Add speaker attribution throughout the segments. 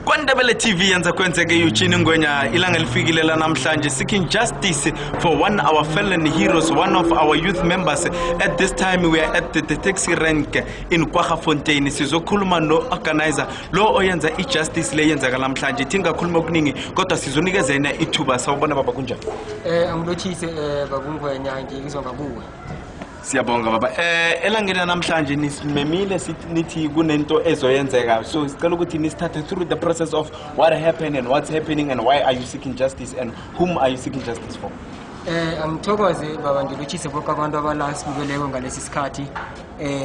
Speaker 1: Mandela TV yenza kwenzeke Eugene Ngwenya ilanga lifikile la namhlanje seeking justice for one of our fallen heroes, one of our youth members. At this time we are at the taxi rank in Kwaggafontein. Sizokhuluma no organizer lo oyenza ijustice le yenza namhlanje tingakhuluma okuningi kodwa sizonikezena ithuba. Sawubona baba kunjani?
Speaker 2: Angilothise baba Ngwenya ngizwa ngakuwe.
Speaker 1: Siyabonga baba. Elangeni namhlanje nisimemile nithi kunento ezoyenzeka. So sicela ukuthi ni start through the process of what happened and what's happening and why are you seeking justice and whom are you seeking justice for?
Speaker 2: Angithokoze baba ngilothise bonke abantu abalasibukeleyo ngalesi sikhathi.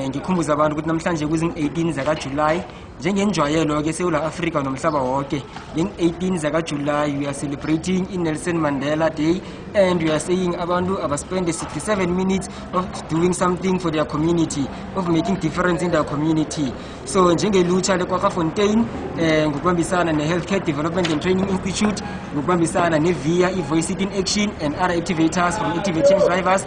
Speaker 2: Ngikhumbuza abantu ukuthi namhlanje kuzing 18 zaka July njengenjwayelo ke eSouth Africa nomhlaba wonke. Ngin 18 zaka July we are celebrating Nelson Mandela Day and we are saying abantu abaspend 67 minutes of doing something for their community, of making difference in their community. So njengelutsha leKwaggafontein ngokubambisana neHealthcare Development and Training Institute, ngokubambisana neVia iVoice It in Action and other activators from Activating Drivers,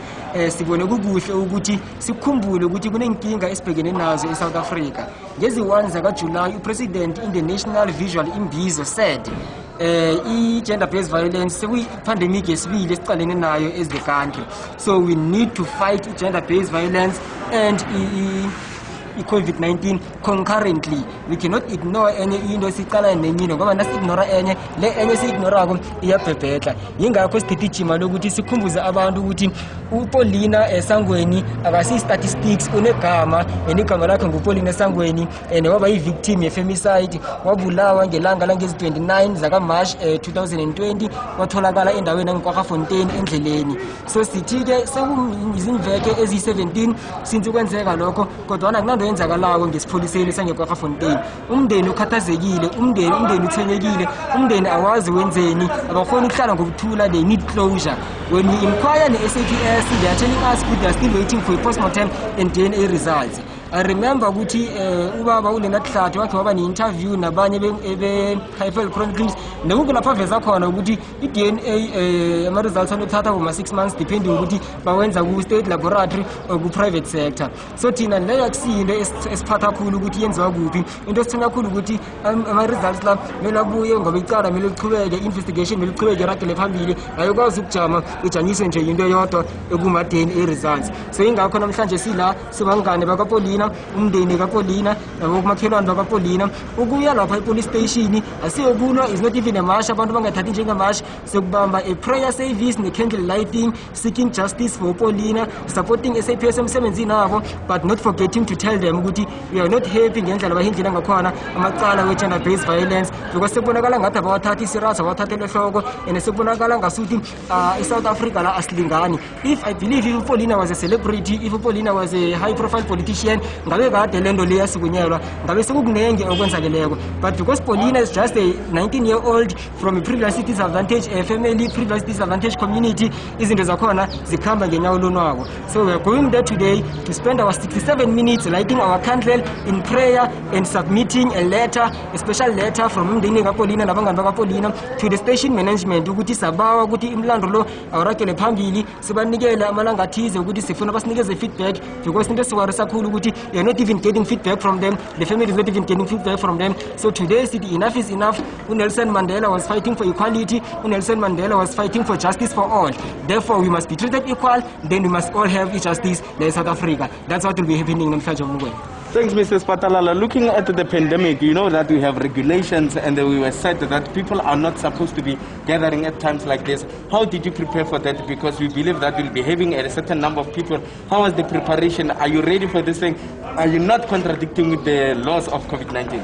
Speaker 2: sibone kukuhle ukuthi sikhumbule ukuthi kunenkinga esibhekene nazo eSouth Africa. Ngezi 1 zaka July uPresident in the National Visual Imbizo said gender-based violence pandemic yesibili esiqalene nayo as the country. So we need to fight gender-based violence and COVID-19 concurrently. We cannot ignore any into esiqala nenyino ngoba nasi-ignora enye le enye si-ignorako iyabhebhedla. Yingakho sigijima lokuthi sikhumbuze abantu ukuthi uPaulina eSangweni akasi-statistics unegama igama lakhe nguPaulina eSangweni waba yi-victim ye-femicide, wabulawa ngelanga langezi-29 zaka March 2020 watholakala endaweni yangeKwaggafontein endleleni. So sithi-ke sekuyizimveke eziyi-17 since ukwenzeka lokho kodwana kunando yenzakalako ngesipholiseni sangeKwaggafontein. Umndeni ukhathazekile, umndeni uthengekile, umndeni awazi wenzeni, abakhona ukuhlala ngokuthula. They need closure. When we inquire the SAPS, they are telling us they are still waiting for a postmortem and DNA results. I remember ukuthi ubaba uLenathi wakhe waba ne-interview nabanye be-Highfield Chronicles nekulapha veza khona ukuthi i-DNA ama-results anothatha kuma 6 months depending ukuthi bawenza ku-state laboratory or ku-private sector. So thina leyo akusiyinto esiphatha kakhulu ukuthi yenziwa kuphi. Into esithanda kakhulu ukuthi ama-results la kumele abuye ngoba icala kumele liqhubeke, investigation kumele liqhubeke iragele phambili, ayikwazi ukujama ijanyiswe nje into yodwa ekuma-DNA results. So ingakho namhlanje sila sibangane bakaPaulina, umndeni kaPaulina nabokumakhelwane bakaPaulina ukuya lapha epolice station asiyokulwa is not even a march. Abantu bangathathi njenge-march, sekubamba a prayer service ne-candle lighting seeking justice for Paulina, supporting SAPS emsebenzini wabo, but not forgetting to tell them ukuthi we are not happy ngendlela bahindlela ngakhona amacala we-gender-based violence because sekubonakala ngathi abawathathi serious, abawathathele ehloko and sekubonakala ngasuthi eSouth Africa la asilingani. If I believe if Paulina was a celebrity, if Paulina was a high-profile politician, ngabe kade lento le yasikunyelwa ngabe sekukunenge okwenzakeleko. But because Paulina is just a 19-year-old from a previously disadvantaged family, previously disadvantaged community, izinto zakhona zikhamba ngenyawo lonwabo. So we are going there today to spend our 67 minutes lighting our candle in prayer and submitting a letter, a special letter from umndeni kaPaulina nabangani bakaPaulina to the station management ukuthi sabawa ukuthi imlando lo awurakele phambili, sibanikele amalanga athize ukuthi sifuna basinikeze feedback because into siwarisa kakhulu ukuthi we are not even getting feedback from them. The family is not even getting feedback from them. So today, enough is enough. Nelson Mandela was fighting for equality. Nelson Mandela was fighting for justice for all. Therefore, we must be treated equal. Then we must all have justice in South Africa. That's what will be happening in Fajamugwe.
Speaker 1: Thanks, Mrs. Patalala. Looking at the pandemic, you know that we have regulations and we were said that people are not supposed to be gathering at times like this. How did you prepare for that? Because we believe that we'll be having a certain number of people. How was the preparation? Are you ready for this thing? Are you not contradicting with the laws of COVID-19?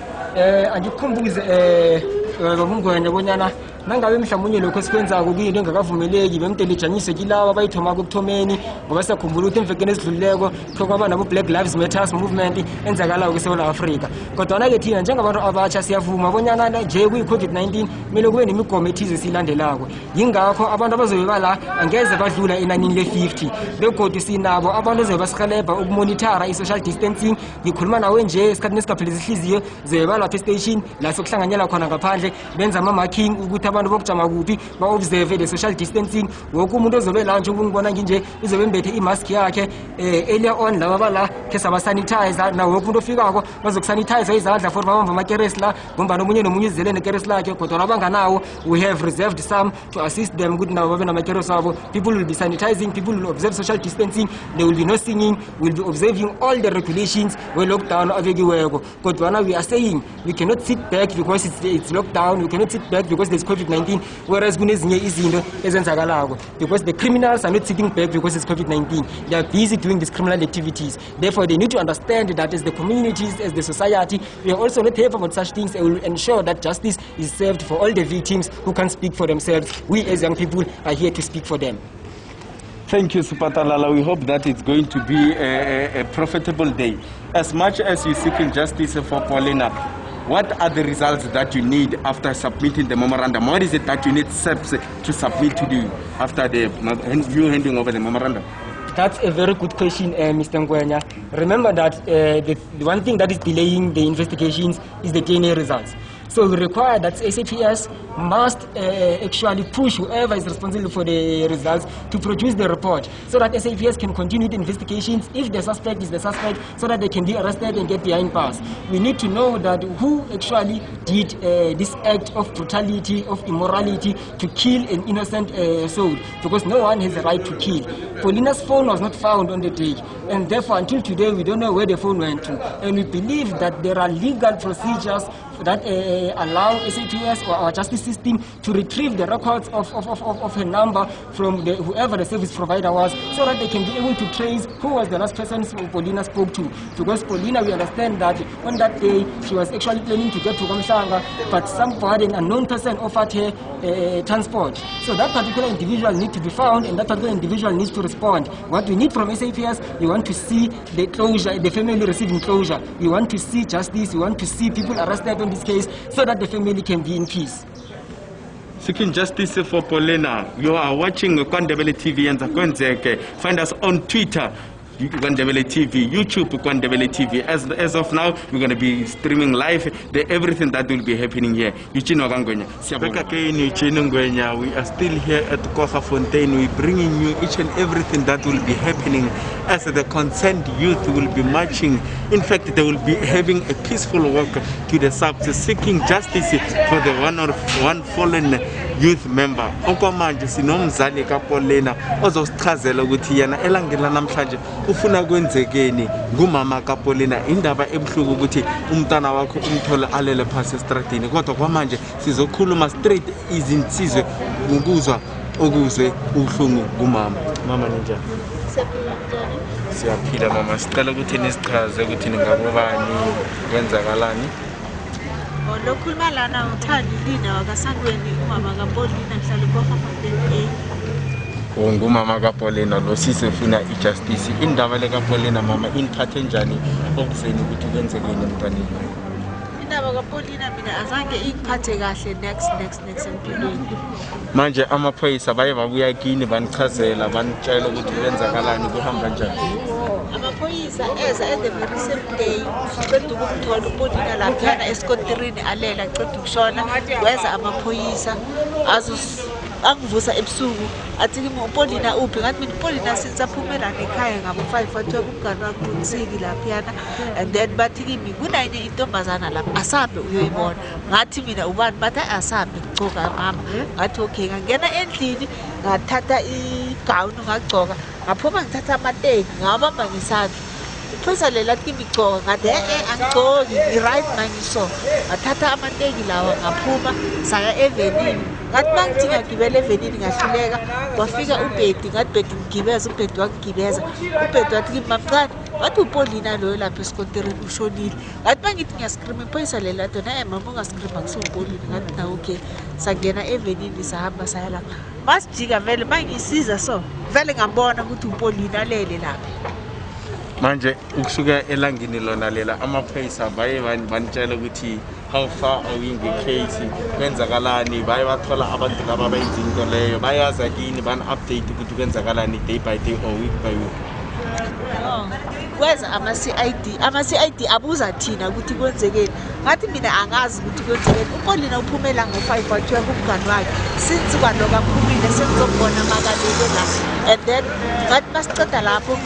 Speaker 2: nangabe mhlawumnye lokho sikwenzako kuyinto engakavumeleki bemdelejanyiswe kilawa bayithoma kukuthomeni ngoba siyakhumbula ukuthi emvekeni ezidlulileko kwaba nabo Black Lives Matter movement enzakalayo kweSouth Africa. Kodwana-ke thina njengabantu abatsha siyavuma bonyana nje kuyi-COVID-19 kumele kube nemigomo ethize siyilandelako. Yingakho abantu abazobe bala angeze badlula enanini le-50 begodu sinabo abantu ezobe basihelebha ukumonithara i-social distancing. Ngikhuluma nawe nje esikhathini esingaphelezi ihliziyo zobe balapha estation la sokuhlanganyela khona ngaphandle ngaphandle benza ama-marking ukuthi abantu bokujama kuphi ba-observe the social distancing. Woke umuntu ozobe la nje ubungibona nginje uzobe embethe imask yakhe. Earlier on laba bala ke sabasanitizer na woke umuntu ofikako bazokusanitizer izandla for babamba amakeresi la ngoba nomunye nomunye uzele nekeresi lakhe kodwa abanganawo we have reserved some to assist them ukuthi nabo babe namakeresi abo. People will be sanitizing, people will observe social distancing, there will be no singing, we'll be observing all the regulations we lockdown abekiweko. Kodwa we are saying we cannot sit back because it's lockdown, we cannot sit back because there's COVID-19, whereas kunezinye izinto ezenzakalako because the criminals are not sitting back because it's COVID-19. They are busy doing these criminal activities. Therefore, they need to understand that as the communities, as the society, we are also not here about such things, and we will ensure that justice is served for all the victims who can't speak for themselves. We as young people are here to speak for them.
Speaker 1: Thank you, Supatalala. We hope that it's going to be a profitable day. As much as you're seeking justice for Paulina, what are the results that you need after submitting the memorandum? What is it that you need steps to submit to do after you handing over the memorandum?
Speaker 2: That's a very good question, Mr. Ngwenya. Remember that the one thing that is delaying the investigations is the DNA results. So we require that SAPS must actually push whoever is responsible for the results to produce the report so that SAPS can continue the investigations if the suspect is the suspect so that they can be arrested and get behind bars. We need to know that who actually did this act of brutality, of immorality to kill an innocent soul because no one has a right to kill. Paulina's phone was not found on the day and therefore until today we don't know where the phone went to, and we believe that there are legal procedures that allow SAPS or our justice system to retrieve the records of her number from whoever the service provider was so that they can be able to trace who was the last person Paulina spoke to. Because Paulina, we understand that on that day she was actually planning to get to Kamsanga, but somebody, an unknown person, offered her transport. So that particular individual needs to be found and that particular individual needs to respond. What we need from SAPS, we want to see the closure, the family receiving closure. We want to see justice, we want to see people arrested in this case so that the family can be in peace.
Speaker 1: Seeking justice for Paulina. You are watching Kwandebele TV and Zakwenzeke. Find us on Twitter, Kwandebele TV, YouTube, Kwandebele TV. As of now, we're going to be streaming live everything that will be happening here. We are still here at Kocha Fontaine. We're bringing you each and everything that will be happening as the concerned youth will be marching. In fact, they will be having a peaceful walk to the subs, seeking justice for the one fallen youth member. Okwamanje sinomzali kaPaulina ozosichazela ukuthi yena elangela namhlanje ufuna kwenzekeni ngumama kaPaulina. Indaba ebuhlungu ukuthi umntana wakho umthola alele phansi estradini, kodwa kwamanje sizokhuluma straight izinsizwe ukuzwa okuzwe ubuhlungu kumama. Mama ninjani? Siyaphila mama. Sicela ukuthi nisichaze ukuthi ningabobani, kwenzakalani.
Speaker 3: Lokhuluma lana uthandi lina wakasangweni umama kaPaulina mhlali Kocha Fontaine.
Speaker 1: Ngumama kaPaulina lo sisefuna ijustice. Indaba le kaPaulina mama iniphathe njani okuzeni ukuthi kwenzekeni emntwaneni?
Speaker 3: Indaba kaPaulina mina azange ingiphathe kahle next empilweni.
Speaker 1: Manje amaphoyisa baye babuya kini banichazela banitshela ukuthi kwenzakalani kuhamba njani?
Speaker 3: Amaphoyisa eza at the very same day qeda ukumthola uPaulina laphana esikotirini alela qeda ukushona weza amaphoyisa angivusa ebusuku athi uPaulina uphi ngathi mina uPaulina sitsaphumela ekhaya ngabo 5 wathe umngane wakhe uNsiki laphana and then bathi kimi kunayini intombazana lapha asabe uyoyibona ngathi mina ubani bathi asabe ngcoka mama ngathi okay ngangena endlini ngathatha igown ngagcoka ngaphuma ngithatha amateki ngabamba ngisandla iphoyisa lela kimi gcoka ngathi angigcoki right mangiso ngathatha amateki lawa ngaphuma saya evenini ngathi mangithi ngagibela evenini ngahluleka wafika uBhedi ngathi Bhedi ngigibeza uBhedi wakugibeza uBhedi wathi kimi mamncane wathi uPaulina loyo lapha esikotirini ushonile ngathi mangithi ngiyascream iphoyisa lela dona mama ungascream akusoPaulina ngathi na okay sangena evenini sahamba saya lapha masijika vele mangisiza so vele ngabona ukuthi uPaulina lele lapha.
Speaker 1: Manje ukusuka elangini lona lela amaphoyisa baye banitshela ukuthi how far are we in the case, kwenzakalani, baye bathola abantu laba abenza into leyo bayaza kini ban update ukuthi kwenzakalani day by day or week by week.
Speaker 3: no kweza ama-CID abuza thina ukuthi kwenzekeni ngathi mina angazi ukuthi kwenzekeni uPaulina uphumela ngo-5 wathiwa kumngani wakhe since kwaloku aphumile sekuzobona makalele la and then ngathi masiceda lapho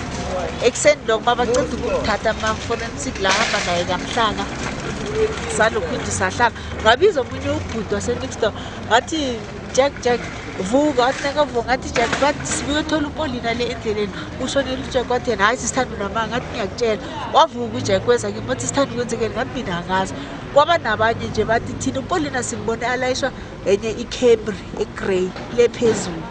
Speaker 3: ekuseni lokho babaceda ukuthatha ama-forensic la hamba naye kamhlanga salokhu into sahlala ngabiza omunye ubhuti wasenixtor ngathi Jack vuka wathi nakavuka ngathi Jack bathi sibuyothola uPaulina le endleleni ushonele uJack wathi yena hayi sisithanda namanga ngathi ngiyakutshela wavuka uJack weza kimi bathi sithanda kwenzekeni ngathi mina angazi kwaba nabanye nje bathi thina uPaulina simbone alayishwa enye iCamry egrey lephezulu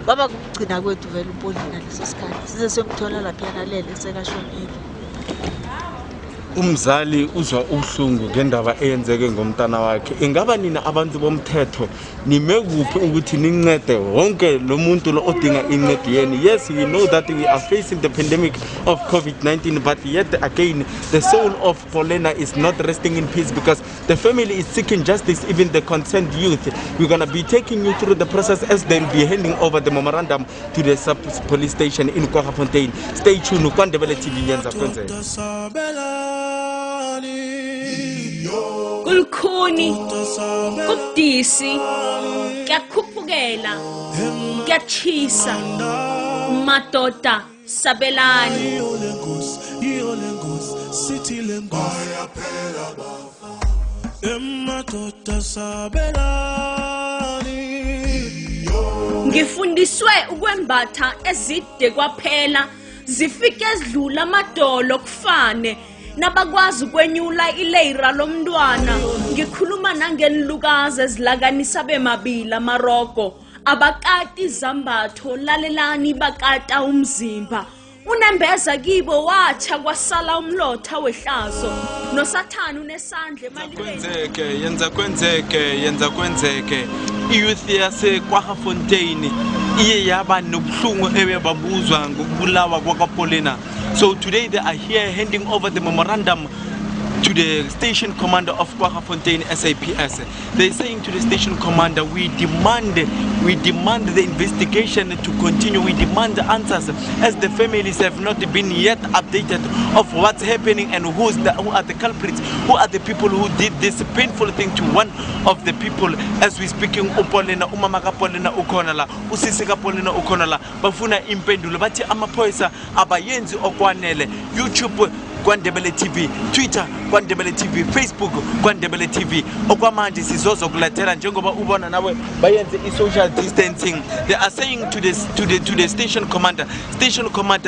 Speaker 3: baba kugcina kwethu vele uPaulina leso sikhathi size semthola lapha yanalele sekashonile.
Speaker 1: Umzali uzwa ubuhlungu ngendaba eyenzeke ngomntana wakhe. Ingaba nina abantu bomthetho nimekuphi ukuthi nincede wonke lo muntu lo odinga incede yeni? Yes, we know that we are facing the pandemic of COVID-19, but yet again the soul of Paulina is not resting in peace because the family is seeking justice, even the concerned youth. We're going to be taking you through the process as they'll be handing over the memorandum to the sub-police station in Kwaggafontein. Stay tuned. Kwandebele TV nyenza kwenze.
Speaker 4: Kulkhuni kubudisi kuyakhuphukela kuyachisa madoda sabelani ngifundiswe ukwembatha ezide kwaphela zifike ezidlula amadolo kufane nabakwazi ukwenyula ileyira lomntwana ngikhuluma nangenilukazi ezilakanisa bemabili amarogo abakati izambatho lalelani bakata umzimba unembeza kibo wacha kwasala umlotha wehlazo nosathana unesandla emalini
Speaker 1: yenza kwenzeke iyouth yase Kwaggafontein iye yaba nobuhlungu ebebabuzwa ngokubulawa kwaPaulina. So today they are here handing over the memorandum to the station commander of Kwaggafontein SAPS. They're saying to the station commander, we demand the investigation to continue. We demand answers as the families have not been yet updated of what's happening and who are the culprits, who are the people who did this painful thing to one of the people. As we speaking, uPaulina, umama kaPaulina ukhona, usisi kaPaulina ukhona, bafuna impendulo bathi amaphoyisa abayenzi okwanele. YouTube Kwandebele TV, Twitter Kwandebele TV, Facebook Kwandebele TV. Okwamanje sizozokuletela njengoba ubona nawe bayenze social distancing. They are saying to the station commander,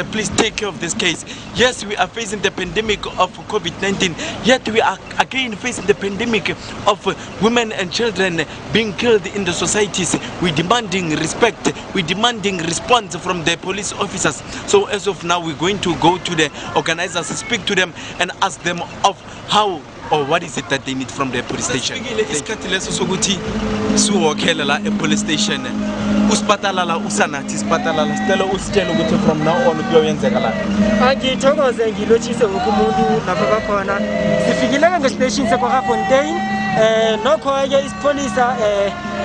Speaker 1: please take care of this case. Yes, we are facing the pandemic of COVID-19, yet we are again facing the pandemic of women and children being killed in the societies. We demanding respect, we demanding response from the police officers. So as of now, we're going to go to the organizers, speak to them and ask them of how or what is it that they need from the police station. Isikhathi leso sokuthi siwokhela la police station usipatala la usanathi sipatala la sicela usitshela ukuthi from now on kuyoyenzeka la.
Speaker 2: Ngithokoze ngilotshise ukumuntu lapha bakhona sifikile ngestation seKwaggafontein nokho ke isipolisa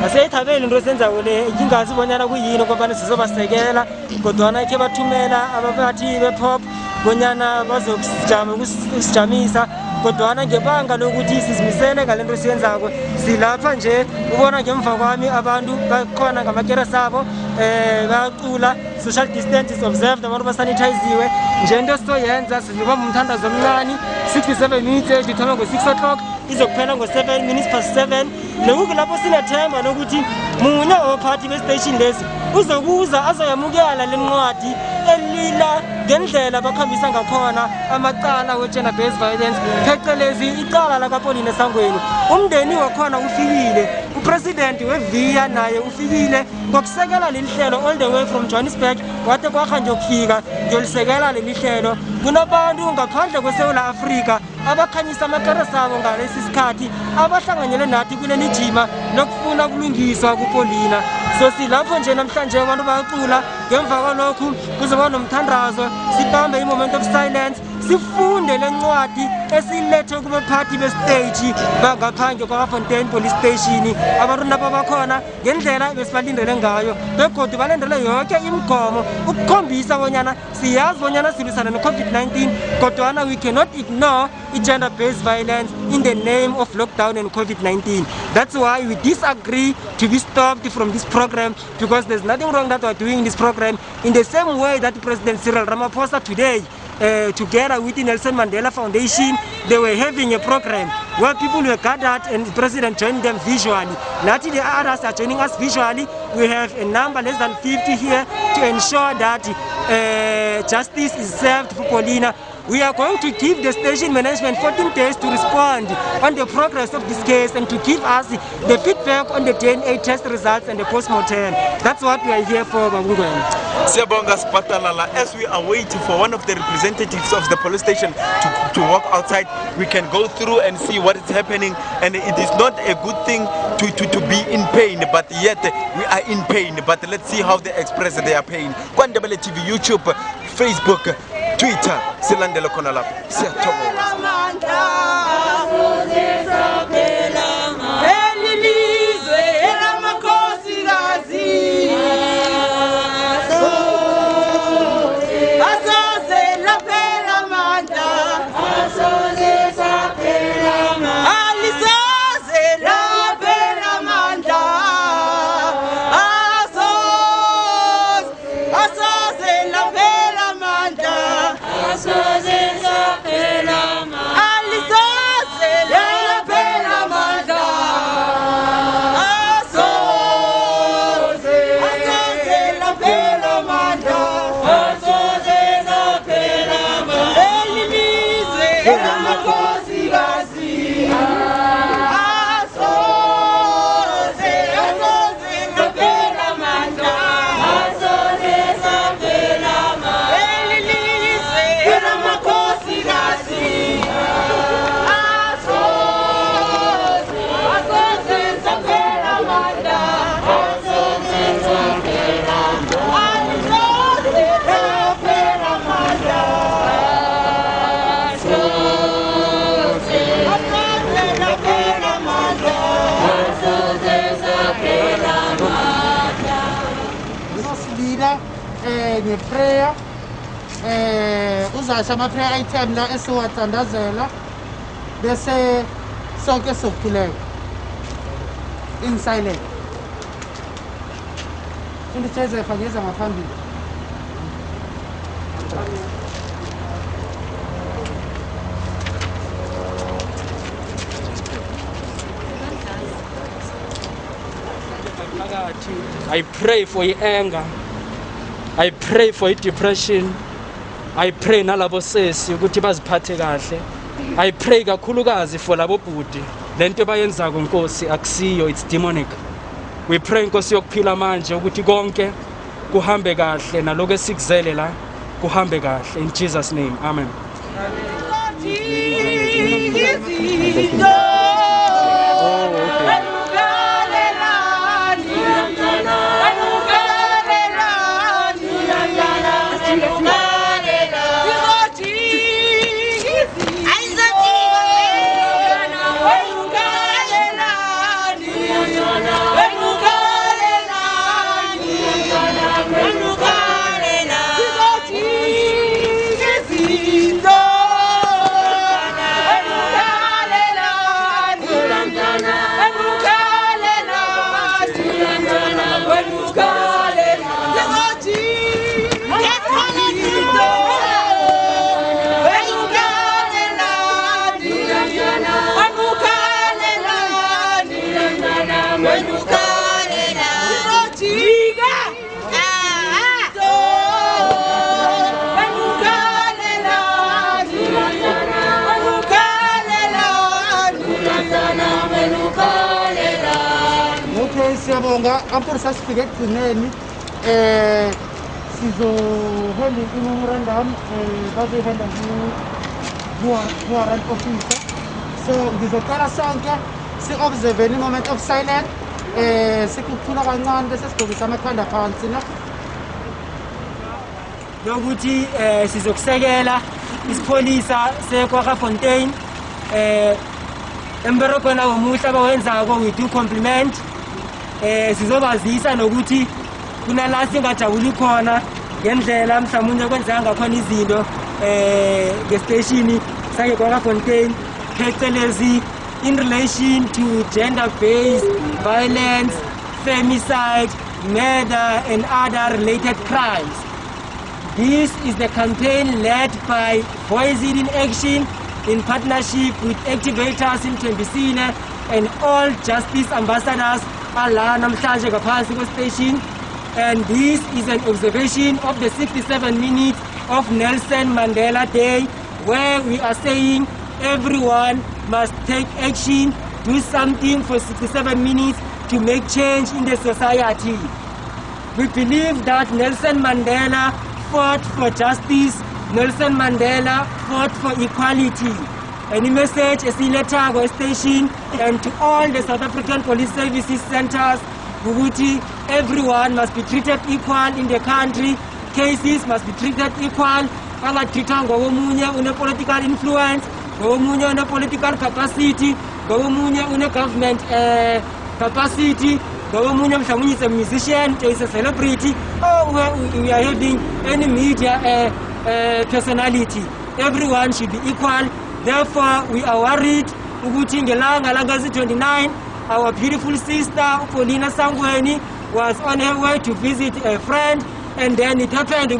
Speaker 2: aseyithabela into esenzayo le ingazi bonyana kuyini ngoba sizobasekela kodwa ke bathumela ababathi bepop bonyana bazokujama ukusijamisa kodwa ngebanga lokuthi sizimisele ngalento siyenzako silapha nje ubona ngemva kwami abantu bakhona ngamakera sabo baqula social distance is observed abantu basanitiziwe nje into sizoyenza sizoba umthandazo omncane 67 minutes ithoma ngo6 o'clock izokuphela ngo7 minutes past 7 lokuthi lapho sinethemba lokuthi munye ophathi bestation lesi uzokuza azoyamukela lencwadi elila ngendlela bakhambisa ngakhona amacala we-gender based violence phecelezi icala lakaPaulina esangweni. Umndeni wakhona ufikile, upresident weVIA naye ufikile ngokusekela leli hlelo all the way from Johannesburg wade kwakha nje ukufika ngiyolisekela leli hlelo. Kunabantu ngaphandle kweSouth Africa abakhanyisa amakara sabo ngalesi sikhathi abahlanganyele nathi kuleli jima lokufuna kulungiswa kuPaulina. So silapho nje namhlanje abantu bayacula ngemva kwalokhu kuzoba nomthandazo sibambe i moment of silence sifunde lencwadi esilethe kubaphathi bestage bangaphandle kwaFontaine Police Station abantu nabo bakhona ngendlela besibalindele ngayo begodwa balendele yonke imigomo ukukhombisa bonyana siyazi bonyana silwisana ne-COVID-19 kodwana we cannot ignore gender-based violence in the name of lockdown and COVID-19. That's why we disagree to be stopped from this program, because there's nothing wrong that we're doing this program in the same way that President Cyril Ramaphosa today, together with the Nelson Mandela Foundation, they were having a program where people were gathered and the president joined them visually. Not the others are joining us visually. We have a number less than 50 here to ensure that justice is served for Paulina. We are going to give the station management 14 days to respond on the progress of this case and to give us the feedback on the DNA test results and the post-mortem. That's what we are here for, Babungwen.
Speaker 1: Siyabonga Spatalala. As we are waiting for one of the representatives of the police station to walk outside, we can go through and see what is happening. And it is not a good thing to be in pain, but yet we are in pain. But let's see how they express their pain. Kwandebele TV, YouTube, Facebook, Twitter, silandele khona lapho. Siyathokoza.
Speaker 5: Prayer, uzasha ama-prayer item la esiwathandazela bese sonke sokukhuleka in silent. Indithezepha ngeza ngaphambili.
Speaker 6: I pray for your anger. I pray for depression. I pray nalabo sesi ukuthi baziphathe kahle. I pray kakhulukazi for labo bhuti. Lento bayenzako Nkosi akusiyo, it's demonic. We pray Nkosi yokuphila manje ukuthi konke kuhambe kahle naloko esikuzele la kuhambe kahle in Jesus name. Amen.
Speaker 5: Siyabonga ampur sasifike ekugcineni sizohamba i-memorandum bazoyihamba ku-warrant officer. So ngizocala sonke si-observeni i-moment of silence, sikuthula kancane bese sigqokisa amakhanda phansi na
Speaker 2: yokuthi sizokusekela isipholisa seKwaGafontein emberekweni omuhle abawenzako we do compliment sizobazisa nokuthi kunala singajabuli khona ngendlela mhlawumbe kwenzeka ngakhona izinto ngestation sakeKwaGafontein phecelezi in relation to gender-based violence, femicide, murder and other related crimes. This is the campaign led by Voices in Action in partnership with activators in Tembisile and all justice ambassadors ala namhlanje ngaphansi station. And this is an observation of the 67 minutes of Nelson Mandela Day, where we are saying everyone must take action, do something for 67 minutes to make change in the society. We believe that Nelson Mandela fought for justice, Nelson Mandela fought for equality. Any message is in the station and to all the South African Police Services centers, Buguti, everyone must be treated equal in the country, cases must be treated equal, una political influence, una political capacity, una government capacity, is a musician, is a celebrity, or we are having any media personality. Everyone should be equal. Therefore, we are worried. Ugutingelanga 29, our beautiful sister Paulina Sangweni was on her way to visit a friend, and then it happened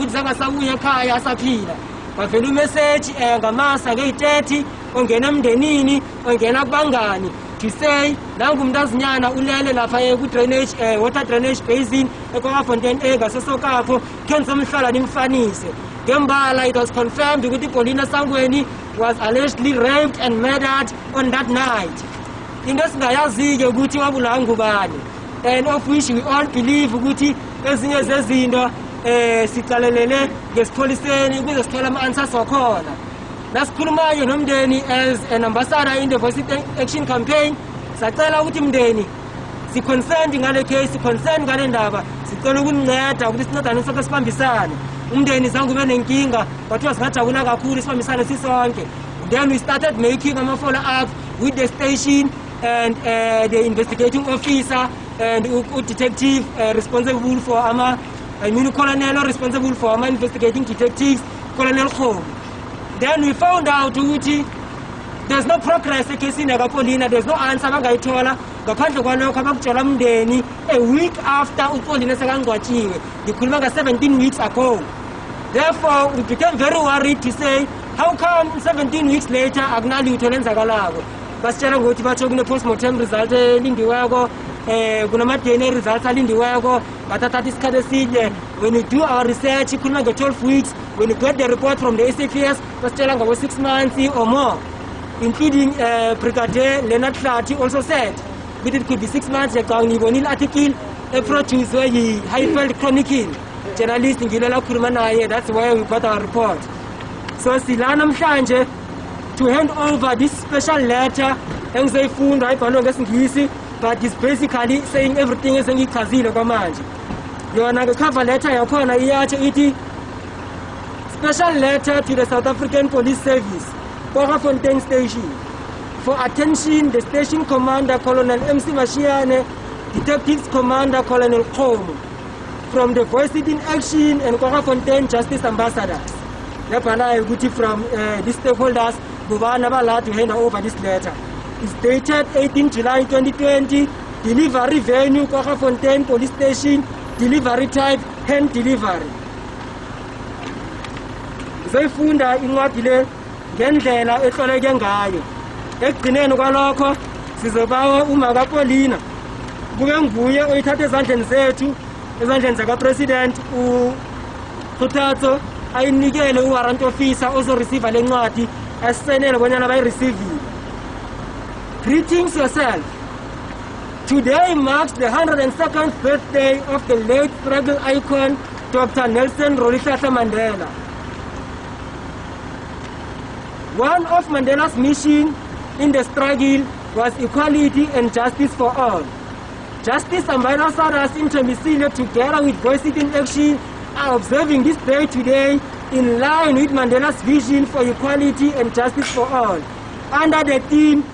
Speaker 2: but the message ngamasa nge-30 ongena emndenini ongena kubangani to say nangu mntazinyana ulele lapha ku-drainage water drainage basin eKwaGafontein ngasosokapho khe nizomhlala nimfanise ngembala. It was confirmed ukuthi Paulina Sangweni was allegedly raped and murdered on that night. Into esingayazi-ke ukuthi wabulawa ngubani, and of which we all believe ukuthi ezinye zezinto sicalelele ngesipholiseni ukuze sithole ama-answers wakhona. Nasikhulumayo nomndeni as an ambassador in the Voices Action Campaign, sacela ukuthi mndeni si-concerned ngale case, si-concerned ngale ndaba, sicela ukuninceda ukuthi sincedane sonke sibambisane. Umndeni zange ube nenkinga, kwathiwa singajabula kakhulu sibambisane sisonke. Then we started making ama-follow up with the station and the investigating officer and detective responsible for colonel responsible for investigating detectives, Colonel Khom. Then we found out ukuthi there's no progress ekesini kaPaulina, there's no answer abangayithola ngaphandle kwalokho abakutshela umndeni a week after uPaulina sekangcwatshiwe. Ngikhuluma nga-17 weeks ago. Therefore, we became very worried to say, how come 17 weeks later akunalutho lenzakalako? Basitshela ngokuthi batsho kune-postmortem result elindiweko, kunama-DNA results alindiweko, bathatha isikhathi eside. When we do our research, ikhuluma nge-12 weeks. When we get the report from the SAPS, basitshela ngabo 6 months or more, including Brigadier Leonard Hlati also said that it could be 6 months. Ngibonile article eproduced yi-Highfield Chronicle journalist ngilela khuluma naye, that's why we got our report. So sila namhlanje to hand over this special letter engizoyifunda ibhalwe ngesingisi, but it's basically saying everything esengiyichazile kwamanje. Yona ngecover letter yakhona iyatsho ithi special letter to the South African Police Service, KwaGafontein Station. For attention, the station commander Colonel MC Mashiane, Detectives Commander Colonel Khom, from the Voices in Action and KwaGafontein Justice Ambassadors. From these stakeholders, Gubana allowed to hand over this letter. It's dated 18 July 2020, delivery venue KwaGafontein Police Station, delivery type hand delivery. Zayifunda incwadi le ngendlela ehloleke ngayo. Ekugcineni kwalokho sizobawa uma kaPaulina kube nguye oyithatha ezandleni zethu, ezandleni zakaPresident uKhuthatso, ayinikele uwarrant officer ozoreceive le ncwadi asisenele bonyana bayireceive. Greetings yourself. Today marks the 102nd birthday of the late struggle icon Dr. Nelson Rolihlahla Mandela. One of Mandela's mission in the struggle was equality and justice for all. Justice ambassadors in Tembisile, together with Voices in Action, are observing this day today in line with Mandela's vision for equality and justice for all, under the theme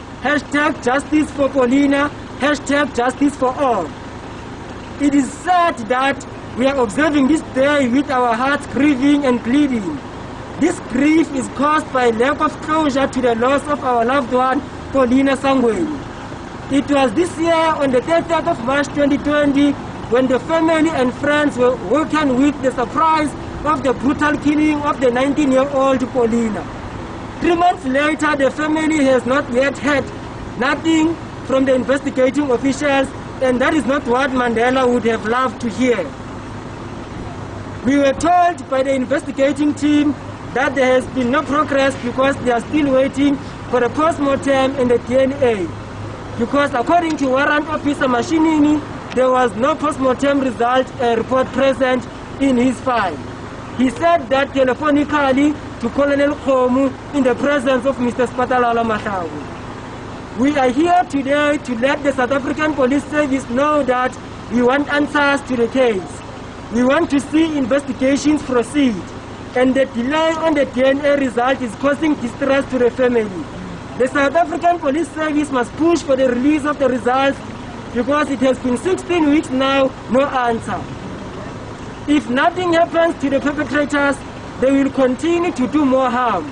Speaker 2: #Justice for Paulina, #Justice for all. It is sad that we are observing this day with our hearts grieving and bleeding. This grief is caused by lack of closure to the loss of our loved one, Paulina Sangweni. It was this year on the 30th of March 2020 when the family and friends were woken with the surprise of the brutal killing of the 19-year-old Paulina. 3 months later, the family has not yet heard nothing from the investigating officials, and that is not what Mandela would have loved to hear. We were told by the investigating team that there has been no progress because they are still waiting for a post-mortem and the DNA. Because according to Warrant Officer Mashinini, there was no post-mortem report present in his file. He said that telephonically to Colonel Khomu in the presence of Mr. Spatalala Mathawu. We are here today to let the South African Police Service know that we want answers to the case. We want to see investigations proceed, and the delay on the DNA result is causing distress to the family. The South African Police Service must push for the release of the results because it has been 16 weeks now, no answer. If nothing happens to the perpetrators, they will continue to do more harm.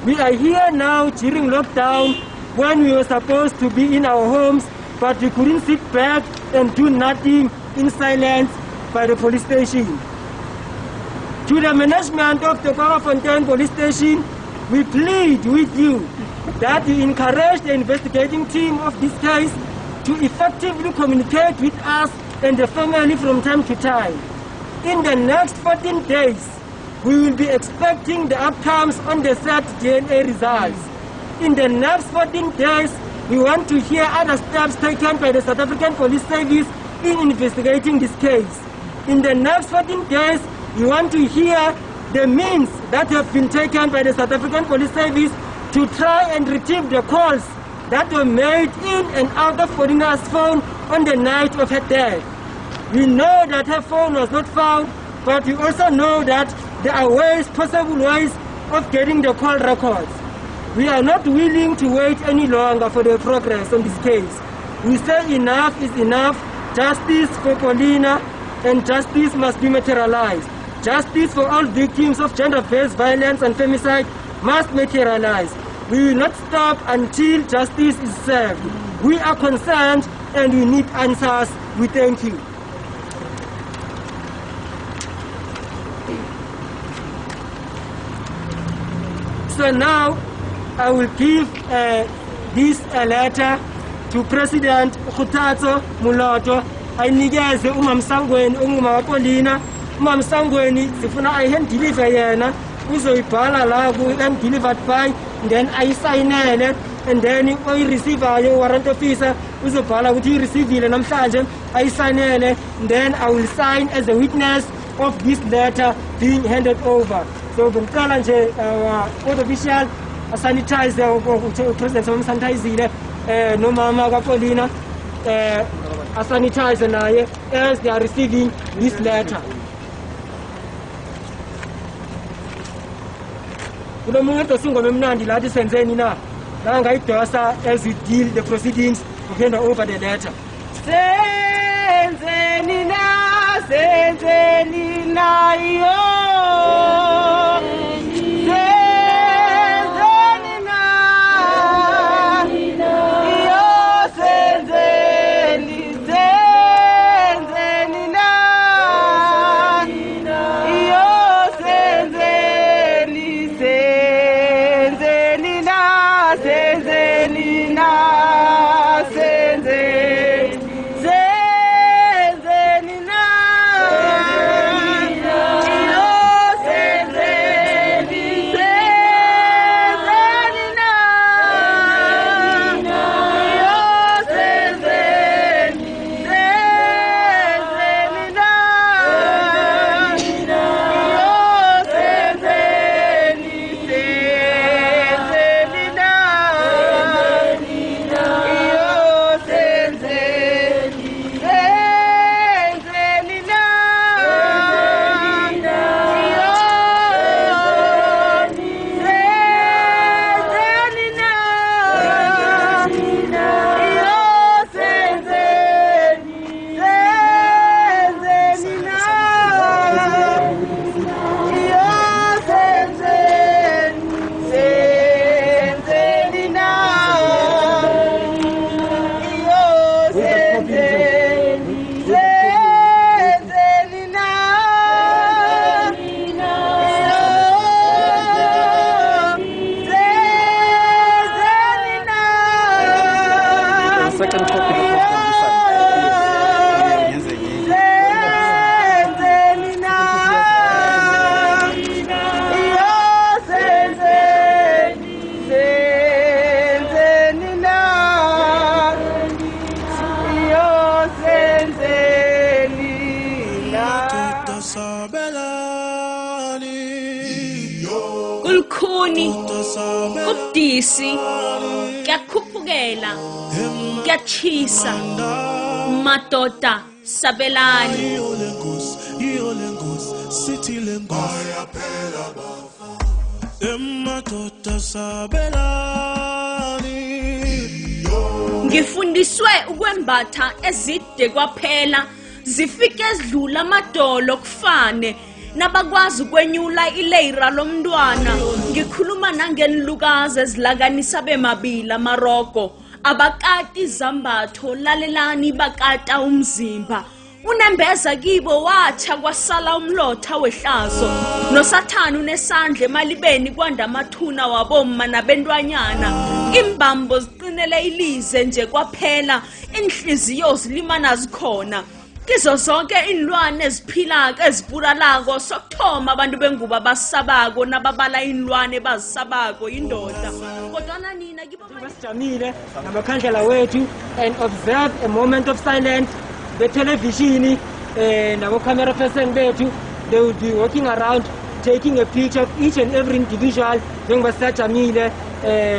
Speaker 2: We are here now during lockdown when we were supposed to be in our homes, but we couldn't sit back and do nothing in silence by the police station. To the management of the Kwaggafontein Police Station, we plead with you that you encourage the investigating team of this case to effectively communicate with us and the family from time to time. In the next 14 days, we will be expecting the outcomes on the said DNA results. In the next 14 days, we want to hear other steps taken by the South African Police Service in investigating this case. In the next 14 days, we want to hear the means that have been taken by the South African Police Service to try and retrieve the calls that were made in and out of Paulina's phone on the night of her death. We know that her phone was not found, but we also know that there are possible ways of getting the call records. We are not willing to wait any longer for the progress on this case. We say enough is enough. Justice for Paulina, and justice must be materialized. Justice for all victims of gender-based violence and femicide must materialize. We will not stop until justice is served. We are concerned and we need answers. We thank you. So now I will give this letter to President Khutazo Muloto. Ayinikeze uMam Sangweni onguma waPaulina. uMam Sangweni sifuna ayihand deliver yena uzoyibhala la ku hand delivered by, then ayisayinele, and then oyireceivayo warrant officer uzobhala ukuthi ireceiveile namhlanje ayisayinele, then I will sign as a witness of this letter being handed over. So bengicela nje court official asanitize upresident samsanitizile nomama kaPaulina asanitize naye as they are receiving this letter. Kulo muntu singoma emnandi lathi senzeni na la ngayidosa as we deal the proceedings to hand over the letter. Senzeni na yo.
Speaker 4: Mnguni, ubudisi, kuyakhuphukela, kuyachisa, madoda sabelani. Ngifundiswe ukwembatha ezide kwaphela, zifike ezidlula amadolo kufane, nabakwazi ukwenyula ileyira lomntwana. Ngikhuluma nangenilukazi ezilakanisa bemabili amarogo, abakati izambatho, lalelani bakata umzimba. Unembeza kibo watsha kwasala umlotha wehlazo, nosathana unesandla emalibeni kwanda amathuna wabomma nabentwanyana. Imbambo ziqinele ilize nje kwaphela, inhliziyo zilimana zikhona. Kizo zonke inlwane eziphilako ezibulalako, sokuthoma abantu bengubo abasabako nababala inlwane bazisabako indoda. Kodwana nina
Speaker 2: Basijamile namakhandlela wethu and observe a moment of silence. The television, nabo camera person bethu, they will be walking around taking a picture of each and every individual. Njengoba sisajamile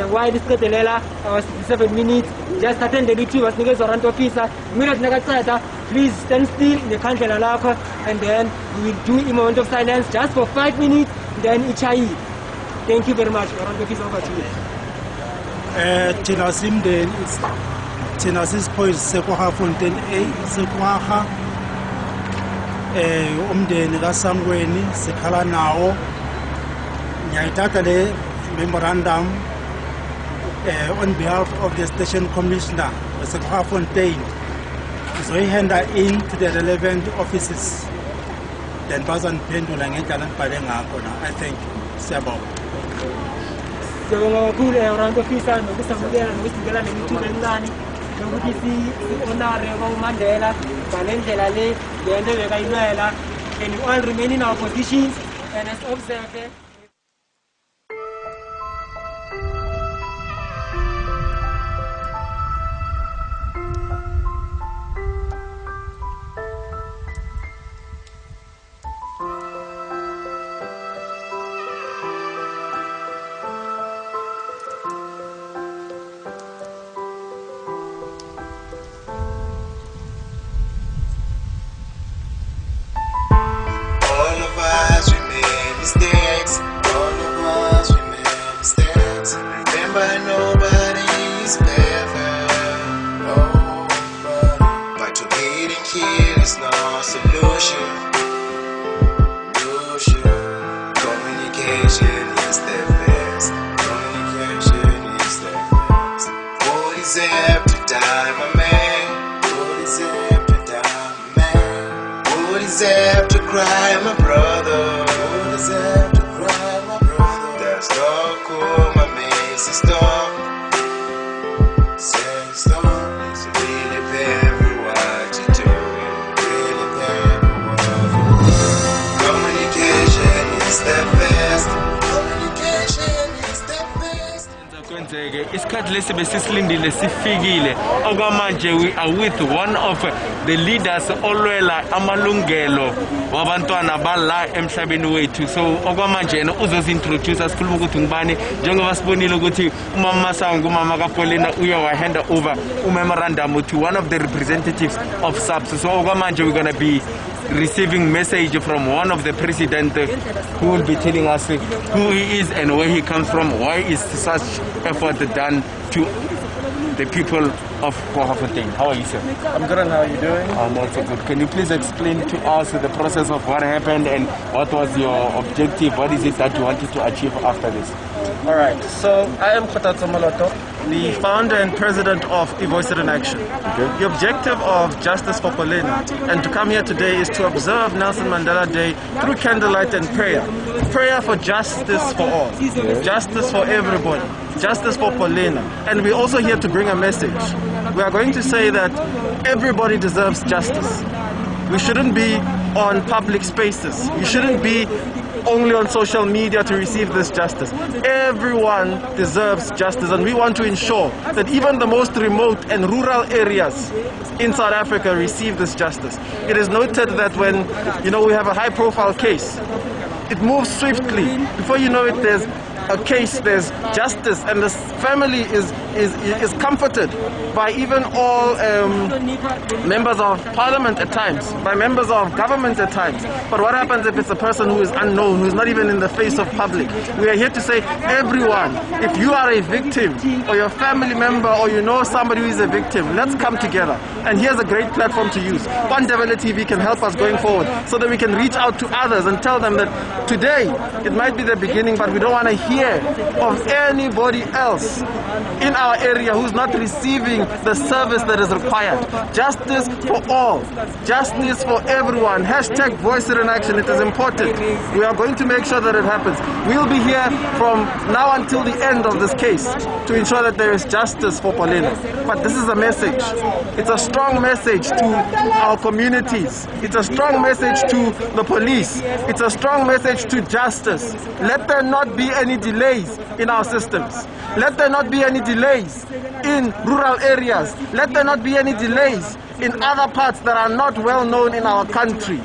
Speaker 2: while isiqedelela our 7 minutes, just attend the little basinikeza warrant officer. Immediately nakaqeda, please stand still in the khandlela lakho, and then we will do a moment of silence just for 5 minutes, then ichayi. Thank you very much. Warrant officer, over to you.
Speaker 5: Thina simndeni thina sisiphoyisi sekwaha Fontaine A sekwaha umndeni kaSangweni sikhala nawo. Ngiyayithatha le memorandum on behalf of the station commissioner sekwaha Fontaine, ngizoyihanda in to the relevant offices, then bazaniphendula ngendlela engibhale ngakho na. I thank you. Siyabonga.
Speaker 2: Siyabonga kakhulu warrant officer nokusamukela nokusinikela nemithuba emincane nokuthi si-honore uMandela ngale ndlela le ngento bekayilwela, and we all remain in our positions and as observe.
Speaker 7: Mistakes, all of us we made mistakes. Remember, nobody's perfect, nobody. But to getting here is no solution. Communication is the best. Communication is the best. What is after time, my man? What is after time, my man? What is after cry, my brother? After cry, my brother. There's no cool, my messy storm. Say storm. It's really painful what you do. Really painful what you do. Communication is the best. Communication is the best.
Speaker 1: Kwenzeke isikhathi lesi besisilindile sifikile. Okwamanje we are with one of the leaders olwela amalungelo wabantwana bala emhlabeni wethu. So okwamanje yena uzozintroduce asikhuluma ukuthi ngibani, njengoba sibonile ukuthi umama Masango umama kaPaulina uyawahanda over memorandum to one of the representatives of SAPS. So okwamanje we're going to be receiving message from one of the president who will be telling us who he is and where he comes from, why is such effort done to the people of Fontaine. How are you, sir?
Speaker 8: I'm good, and how are you doing?
Speaker 1: I'm also good. Can you please explain to us the process of what happened and what was your objective? What is it that you wanted to achieve after this?
Speaker 8: All right, so I am Khotatso Moloto, the founder and president of Voice in Action. The objective of Justice for Paulina and to come here today is to observe Nelson Mandela Day through candlelight and prayer. Prayer for justice for all, justice for everybody, justice for Paulina. And we're also here to bring a message. We are going to say that everybody deserves justice. We shouldn't be on public spaces. We shouldn't be only on social media to receive this justice. Everyone deserves justice, and we want to ensure that even the most remote and rural areas in South Africa receive this justice. It is noted that when we have a high-profile case, it moves swiftly. Before you know it, there's a case, there's justice, and this family is comforted by even all members of parliament at times, by members of government at times. But what happens if it's a person who is unknown, who is not even in the face of public? We are here to say, everyone, if you are a victim, or your family member, or you know somebody who is a victim, let's come together. And here's a great platform to use. Mandela TV can help us going forward, so that we can reach out to others and tell them that today it might be the beginning, but we don't want to hear of anybody else in our area who's not receiving the service that is required. Justice for all, justice for everyone. Hashtag voice it in action. It is important. We are going to make sure that it happens. We'll be here from now until the end of this case to ensure that there is justice for Paulina. But this is a message. It's a strong message to our communities. It's a strong message to the police. It's a strong message to justice. Let there not be any delays in our systems. Let there not be any delays in rural areas. Let there not be any delays in other parts that are not well known in our country.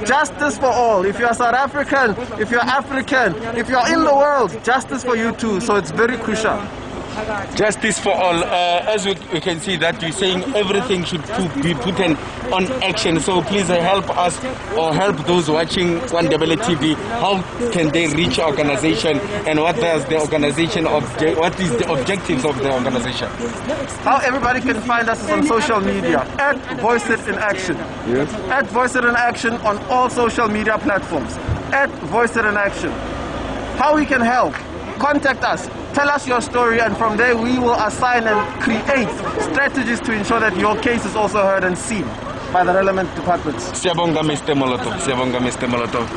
Speaker 8: Justice for all. If you are South African, if you're African, if you're in the world, justice for you too. So it's very crucial.
Speaker 1: Justice for all. As we can see that you're saying everything should be put on action. So please help us or help those watching Mandela TV. How can they reach our organization, and what is the objectives of the organization?
Speaker 8: How everybody can find us is on social media at Voice It in Action.
Speaker 1: Yes.
Speaker 8: At Voice It in Action on all social media platforms. At Voice It in Action. How we can help? Contact us. Tell us your story, and from there we will assign and create strategies to ensure that your case is also heard and seen by the relevant departments.
Speaker 1: Siyabonga, Mr. Molotov. Siyabonga, Mr. Molotov.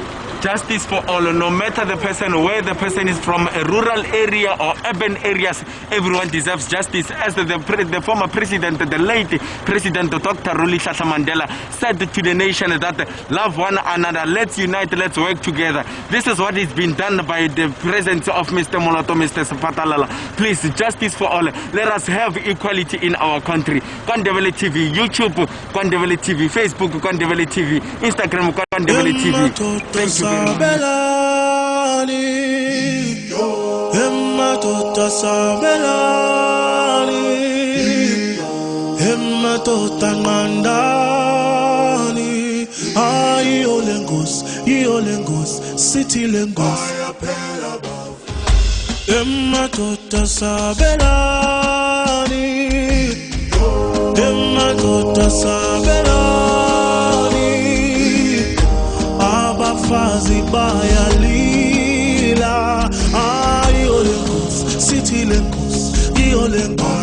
Speaker 1: Justice for all, no matter the person, where the person is from, a rural area or urban areas, everyone deserves justice. As the former president, the late President Dr. Rolihlahla Mandela said to the nation that love one another, let's unite, let's work together. This is what is being done by the presence of Mr. Molotov, Mr. Sapatalala. Please, justice for all. Let us have equality in our country. Mandela TV, YouTube, Mandela TV, Facebook, Mandela TV, Instagram, Mandela TV. Thank you very much.
Speaker 9: City lengos, Emma tota sabelani, Emma tota sabelani, abafazi bayalila, ayo lengos, city lengos, iyo lengos.